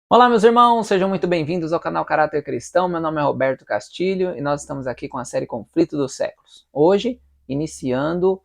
Olá, meus irmãos, sejam muito bem-vindos ao canal Caráter Cristão. Meu nome é Roberto Castilho e nós estamos aqui com a série Conflito dos Séculos. Hoje, iniciando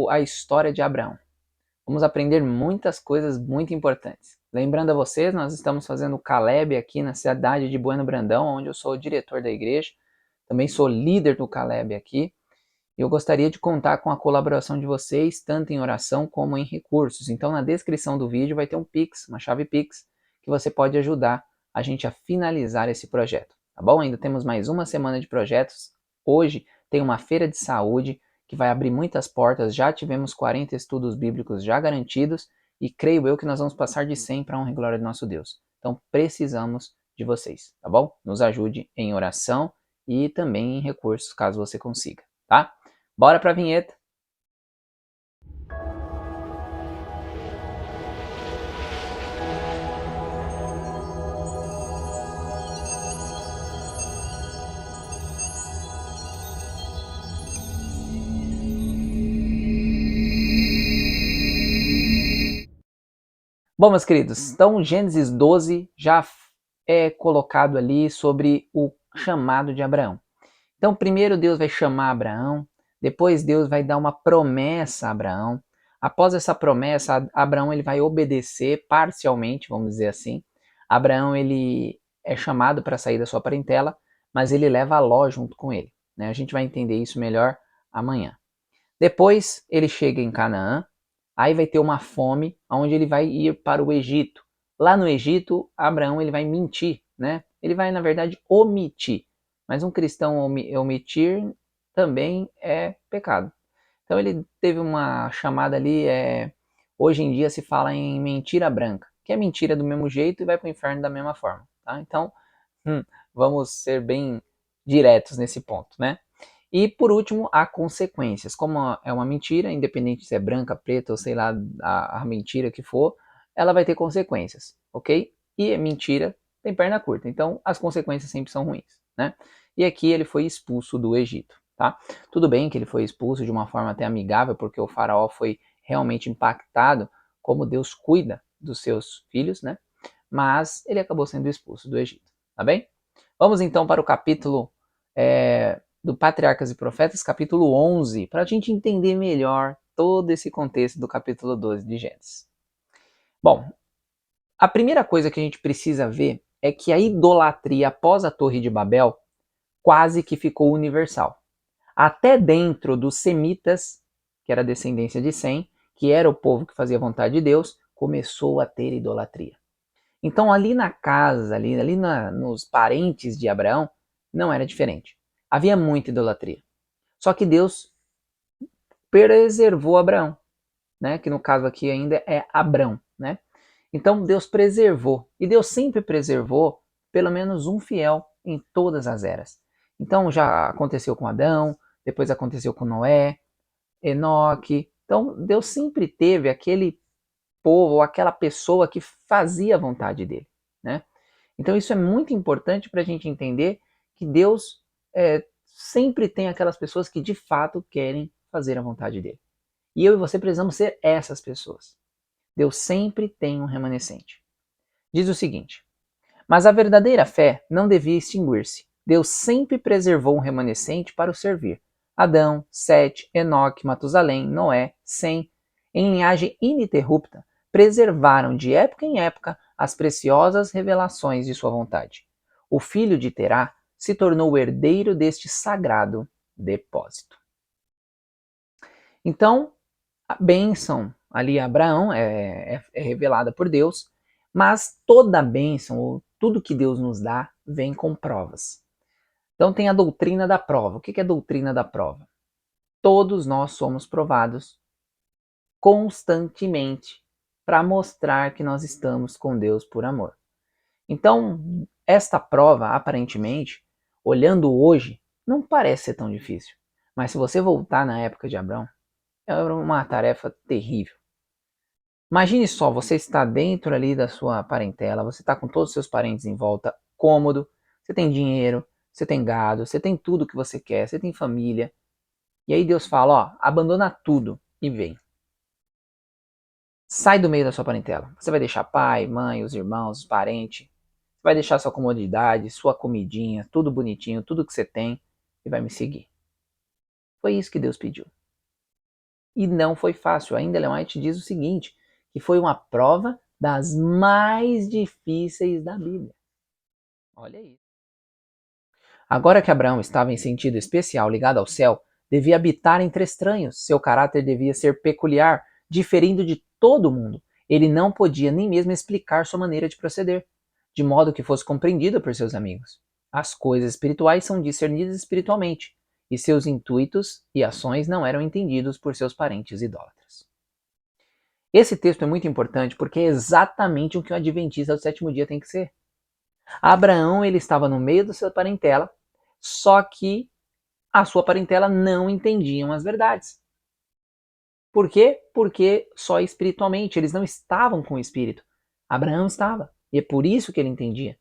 a história de Abraão. Vamos aprender muitas coisas muito importantes. Lembrando a vocês, nós estamos fazendo o Caleb aqui na cidade de Bueno Brandão, onde eu sou o diretor da igreja. Também sou líder do Caleb aqui. E eu gostaria de contar com a colaboração de vocês, tanto em oração como em recursos. Então, na descrição do vídeo vai ter um Pix, uma chave Pix, que você pode ajudar a gente a finalizar esse projeto, tá bom? Ainda temos mais uma semana de projetos. Hoje tem uma feira de saúde que vai abrir muitas portas. Já tivemos 40 estudos bíblicos já garantidos e creio eu que nós vamos passar de 100 para a honra e glória do nosso Deus. Então, precisamos de vocês, tá bom? Nos ajude em oração e também em recursos, caso você consiga, tá? Bora pra vinheta. Bom, meus queridos, então Gênesis 12 já é colocado ali sobre o chamado de Abraão. Então, primeiro Deus vai chamar Abraão, depois Deus vai dar uma promessa a Abraão. Após essa promessa, Abraão ele vai obedecer parcialmente, vamos dizer assim. Abraão ele é chamado para sair da sua parentela, mas ele leva Ló junto com ele, né? A gente vai entender isso melhor amanhã. Depois ele chega em Canaã, aí vai ter uma fome, onde ele vai ir para o Egito. Lá no Egito, Abraão ele vai mentir, né? Ele vai, na verdade, omitir. Mas um cristão omitir também é pecado. Então ele teve uma chamada ali, hoje em dia se fala em mentira branca, que é mentira do mesmo jeito e vai para o inferno da mesma forma. Tá? Então, vamos ser bem diretos nesse ponto, né? E por último, há consequências. Como é uma mentira, independente se é branca, preta ou sei lá a mentira que for, ela vai ter consequências, ok? E mentira tem perna curta, então as consequências sempre são ruins, né? E aqui ele foi expulso do Egito, tá? Tudo bem que ele foi expulso de uma forma até amigável, porque o faraó foi realmente impactado como Deus cuida dos seus filhos, né? Mas ele acabou sendo expulso do Egito, tá bem? Vamos então para o capítulo do Patriarcas e Profetas, capítulo 11, para a gente entender melhor todo esse contexto do capítulo 12 de Gênesis. Bom, a primeira coisa que a gente precisa ver é que a idolatria após a Torre de Babel quase que ficou universal. Até dentro dos semitas, que era a descendência de Sem, que era o povo que fazia a vontade de Deus, começou a ter idolatria. Então, ali na casa, nos parentes de Abraão, não era diferente. Havia muita idolatria. Só que Deus preservou Abraão, né? Que no caso aqui ainda é Abrão, né? Então Deus preservou. E Deus sempre preservou pelo menos um fiel em todas as eras. Então já aconteceu com Adão, depois aconteceu com Noé, Enoque. Então Deus sempre teve aquele povo, ou aquela pessoa que fazia a vontade dele, né? Então isso é muito importante para a gente entender que Deus sempre tem aquelas pessoas que de fato querem fazer a vontade dele. E eu e você precisamos ser essas pessoas. Deus sempre tem um remanescente. Diz o seguinte: mas a verdadeira fé não devia extinguir-se. Deus sempre preservou um remanescente para o servir. Adão, Sete, Enoque, Matusalém, Noé, Sem, em linhagem ininterrupta, preservaram de época em época as preciosas revelações de sua vontade. O filho de Terá se tornou o herdeiro deste sagrado depósito. Então, a bênção ali a Abraão é revelada por Deus, mas toda a bênção, ou tudo que Deus nos dá, vem com provas. Então tem a doutrina da prova. O que é a doutrina da prova? Todos nós somos provados constantemente para mostrar que nós estamos com Deus por amor. Então, esta prova, aparentemente, olhando hoje, não parece ser tão difícil. Mas se você voltar na época de Abraão, era uma tarefa terrível. Imagine só, você está dentro ali da sua parentela, você está com todos os seus parentes em volta, cômodo, você tem dinheiro, você tem gado, você tem tudo que você quer, você tem família. E aí Deus fala, ó, abandona tudo e vem. Sai do meio da sua parentela. Você vai deixar pai, mãe, os irmãos, os parentes. Você vai deixar sua comodidade, sua comidinha, tudo bonitinho, tudo que você tem e vai me seguir. Foi isso que Deus pediu. E não foi fácil. Ainda Ellen White diz o seguinte, que foi uma prova das mais difíceis da Bíblia. Olha isso. Agora que Abraão estava em sentido especial ligado ao céu, devia habitar entre estranhos. Seu caráter devia ser peculiar, diferindo de todo mundo. Ele não podia nem mesmo explicar sua maneira de proceder, de modo que fosse compreendido por seus amigos. As coisas espirituais são discernidas espiritualmente, e seus intuitos e ações não eram entendidos por seus parentes idólatras. Esse texto é muito importante porque é exatamente o que o adventista do sétimo dia tem que ser. Abraão, ele estava no meio da sua parentela, só que a sua parentela não entendiam as verdades. Por quê? Porque só espiritualmente, eles não estavam com o espírito. Abraão estava, e é por isso que ele entendia.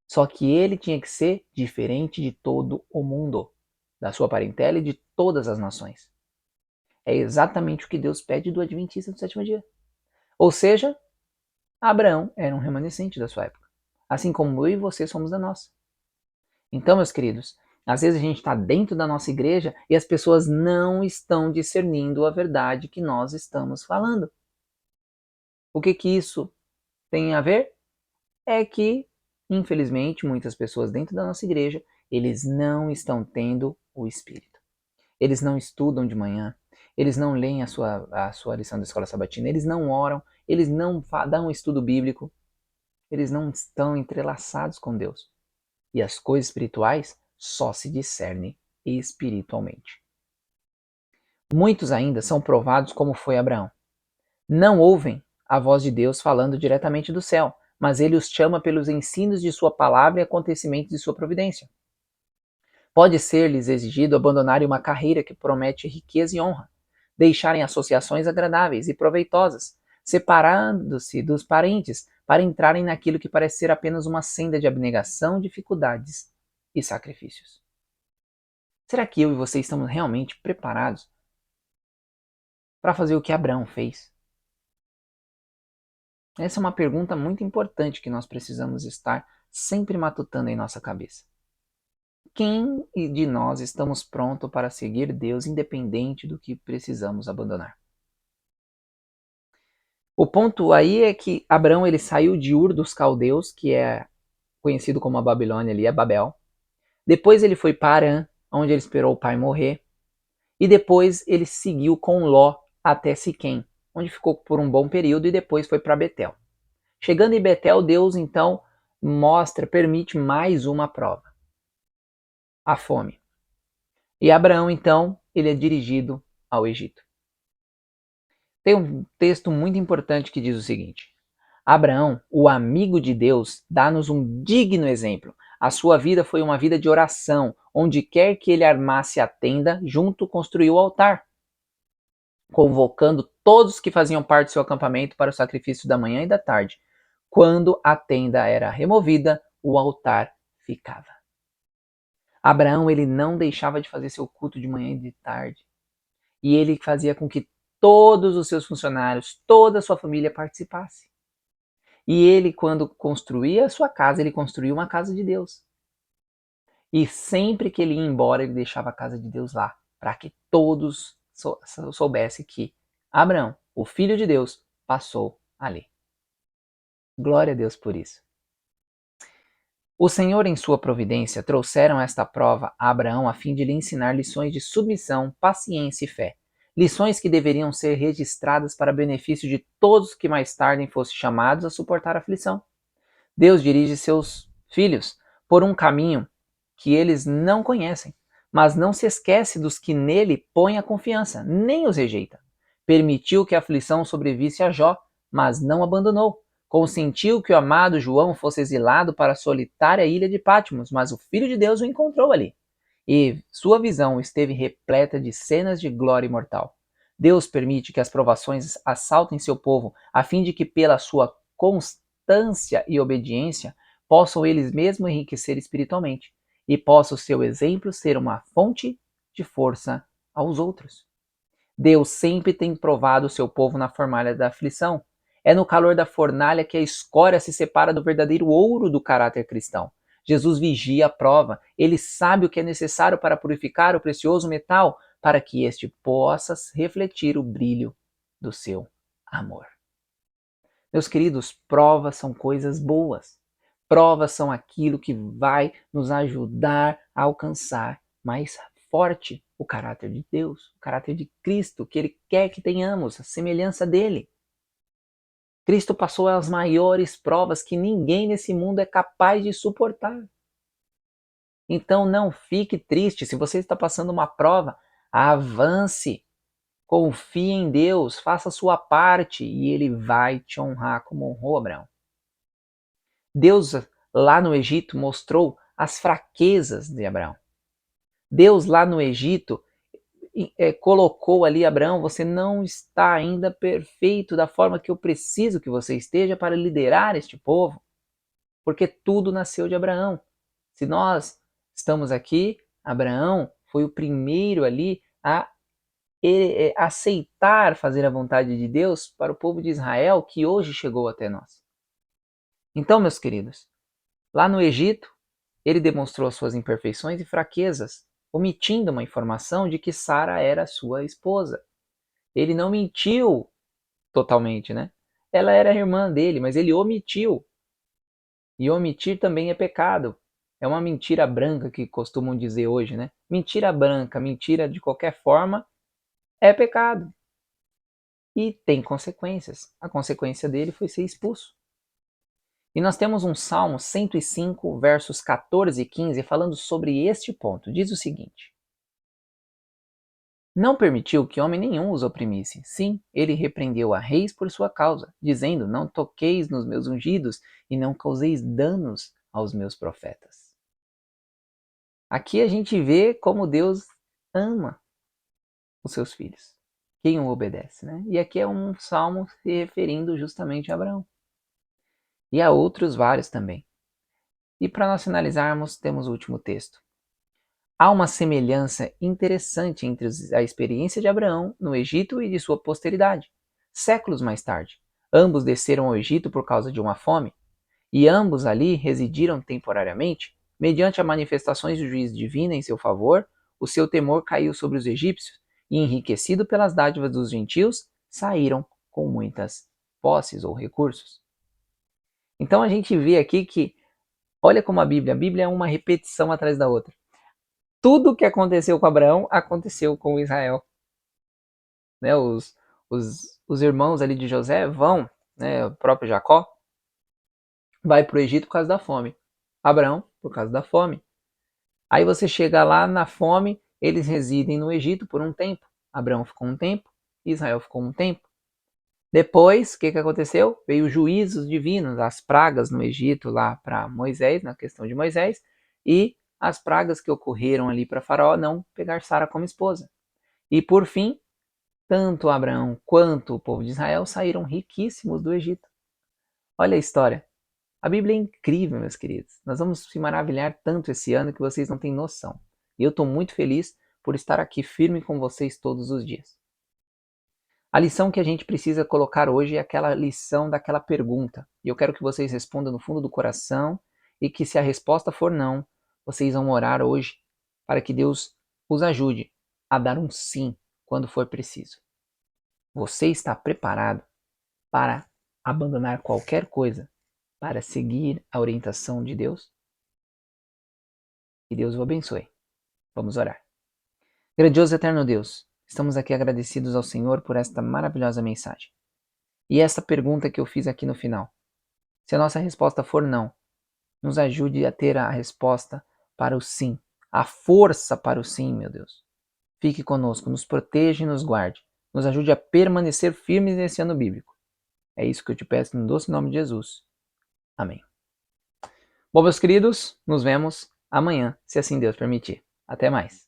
Só que ele tinha que ser diferente de todo o mundo, da sua parentela e de todas as nações. É exatamente o que Deus pede do adventista do sétimo dia. Ou seja, Abraão era um remanescente da sua época, assim como eu e você somos da nossa. Então, meus queridos, às vezes a gente está dentro da nossa igreja e as pessoas não estão discernindo a verdade que nós estamos falando. O que isso tem a ver? É que, infelizmente, muitas pessoas dentro da nossa igreja, eles não estão tendo o Espírito. Eles não estudam de manhã, eles não leem a sua lição da escola sabatina, eles não oram, eles não dão um estudo bíblico, eles não estão entrelaçados com Deus. E as coisas espirituais só se discernem espiritualmente. Muitos ainda são provados como foi Abraão. Não ouvem a voz de Deus falando diretamente do céu, mas ele os chama pelos ensinos de sua palavra e acontecimentos de sua providência. Pode ser-lhes exigido abandonarem uma carreira que promete riqueza e honra, deixarem associações agradáveis e proveitosas, separando-se dos parentes para entrarem naquilo que parece ser apenas uma senda de abnegação, dificuldades e sacrifícios. Será que eu e você estamos realmente preparados para fazer o que Abraão fez? Essa é uma pergunta muito importante que nós precisamos estar sempre matutando em nossa cabeça. Quem de nós estamos prontos para seguir Deus independente do que precisamos abandonar? O ponto aí é que Abraão ele saiu de Ur dos Caldeus, que é conhecido como a Babilônia ali, é Babel. Depois ele foi para Harã, onde ele esperou o pai morrer. E depois ele seguiu com Ló até Siquém, onde ficou por um bom período e depois foi para Betel. Chegando em Betel, Deus então permite mais uma prova. A fome. E Abraão então, ele é dirigido ao Egito. Tem um texto muito importante que diz o seguinte: Abraão, o amigo de Deus, dá-nos um digno exemplo. A sua vida foi uma vida de oração. Onde quer que ele armasse a tenda, junto construiu o altar, convocando todos que faziam parte do seu acampamento para o sacrifício da manhã e da tarde. Quando a tenda era removida, o altar ficava. Abraão ele não deixava de fazer seu culto de manhã e de tarde. E ele fazia com que todos os seus funcionários, toda a sua família participasse. E ele, quando construía a sua casa, ele construía uma casa de Deus. E sempre que ele ia embora, ele deixava a casa de Deus lá, para que todos soubessem que Abraão, o filho de Deus, passou ali. Glória a Deus por isso. O Senhor, em sua providência, trouxeram esta prova a Abraão a fim de lhe ensinar lições de submissão, paciência e fé. Lições que deveriam ser registradas para benefício de todos que mais tarde fossem chamados a suportar a aflição. Deus dirige seus filhos por um caminho que eles não conhecem, mas não se esquece dos que nele põem a confiança, nem os rejeita. Permitiu que a aflição sobrevisse a Jó, mas não abandonou. Consentiu que o amado João fosse exilado para a solitária ilha de Patmos, mas o Filho de Deus o encontrou ali. E sua visão esteve repleta de cenas de glória imortal. Deus permite que as provações assaltem seu povo, a fim de que, pela sua constância e obediência, possam eles mesmos enriquecer espiritualmente e possa o seu exemplo ser uma fonte de força aos outros. Deus sempre tem provado o seu povo na fornalha da aflição. É no calor da fornalha que a escória se separa do verdadeiro ouro do caráter cristão. Jesus vigia a prova, ele sabe o que é necessário para purificar o precioso metal, para que este possa refletir o brilho do seu amor. Meus queridos, provas são coisas boas. Provas são aquilo que vai nos ajudar a alcançar mais forte o caráter de Deus, o caráter de Cristo, que Ele quer que tenhamos, a semelhança dele. Cristo passou as maiores provas que ninguém nesse mundo é capaz de suportar. Então não fique triste se você está passando uma prova, avance, confie em Deus, faça a sua parte e Ele vai te honrar como honrou Abraão. Deus lá no Egito mostrou as fraquezas de Abraão. Deus lá no Egito colocou ali, Abraão, você não está ainda perfeito da forma que eu preciso que você esteja para liderar este povo, porque tudo nasceu de Abraão. Se nós estamos aqui, Abraão foi o primeiro ali a aceitar fazer a vontade de Deus para o povo de Israel que hoje chegou até nós. Então, meus queridos, lá no Egito, ele demonstrou suas imperfeições e fraquezas, omitindo uma informação de que Sara era sua esposa. Ele não mentiu totalmente, né? Ela era a irmã dele, mas ele omitiu. E omitir também é pecado. É uma mentira branca que costumam dizer hoje, né? Mentira branca, mentira de qualquer forma é pecado. E tem consequências. A consequência dele foi ser expulso. E nós temos um Salmo 105, versos 14 e 15, falando sobre este ponto. Diz o seguinte: Não permitiu que homem nenhum os oprimisse. Sim, ele repreendeu a reis por sua causa, dizendo: Não toqueis nos meus ungidos e não causeis danos aos meus profetas. Aqui a gente vê como Deus ama os seus filhos, quem o obedece, né? E aqui é um salmo se referindo justamente a Abraão. E a outros vários também. E para nós finalizarmos, temos o último texto. Há uma semelhança interessante entre a experiência de Abraão no Egito e de sua posteridade. Séculos mais tarde, ambos desceram ao Egito por causa de uma fome, e ambos ali residiram temporariamente. Mediante as manifestações do juízo divino em seu favor, o seu temor caiu sobre os egípcios, e enriquecido pelas dádivas dos gentios, saíram com muitas posses ou recursos. Então a gente vê aqui que, olha como a Bíblia é uma repetição atrás da outra. Tudo o que aconteceu com Abraão aconteceu com Israel. Né? Os irmãos ali de José vão, né? O próprio Jacó vai para o Egito por causa da fome. Abraão, por causa da fome. Aí você chega lá na fome, eles residem no Egito por um tempo. Abraão ficou um tempo, Israel ficou um tempo. Depois, o que aconteceu? Veio os juízos divinos, as pragas no Egito lá para Moisés, na questão de Moisés, e as pragas que ocorreram ali para Faraó não pegar Sara como esposa. E por fim, tanto Abraão quanto o povo de Israel saíram riquíssimos do Egito. Olha a história. A Bíblia é incrível, meus queridos. Nós vamos se maravilhar tanto esse ano que vocês não têm noção. E eu estou muito feliz por estar aqui firme com vocês todos os dias. A lição que a gente precisa colocar hoje é aquela lição daquela pergunta. E eu quero que vocês respondam no fundo do coração e que, se a resposta for não, vocês vão orar hoje para que Deus os ajude a dar um sim quando for preciso. Você está preparado para abandonar qualquer coisa para seguir a orientação de Deus? Que Deus o abençoe. Vamos orar. Grandioso e eterno Deus, estamos aqui agradecidos ao Senhor por esta maravilhosa mensagem. E essa pergunta que eu fiz aqui no final. Se a nossa resposta for não, nos ajude a ter a resposta para o sim, a força para o sim, meu Deus. Fique conosco, nos proteja e nos guarde. Nos ajude a permanecer firmes nesse ano bíblico. É isso que eu te peço no doce nome de Jesus. Amém. Bom, meus queridos, nos vemos amanhã, se assim Deus permitir. Até mais.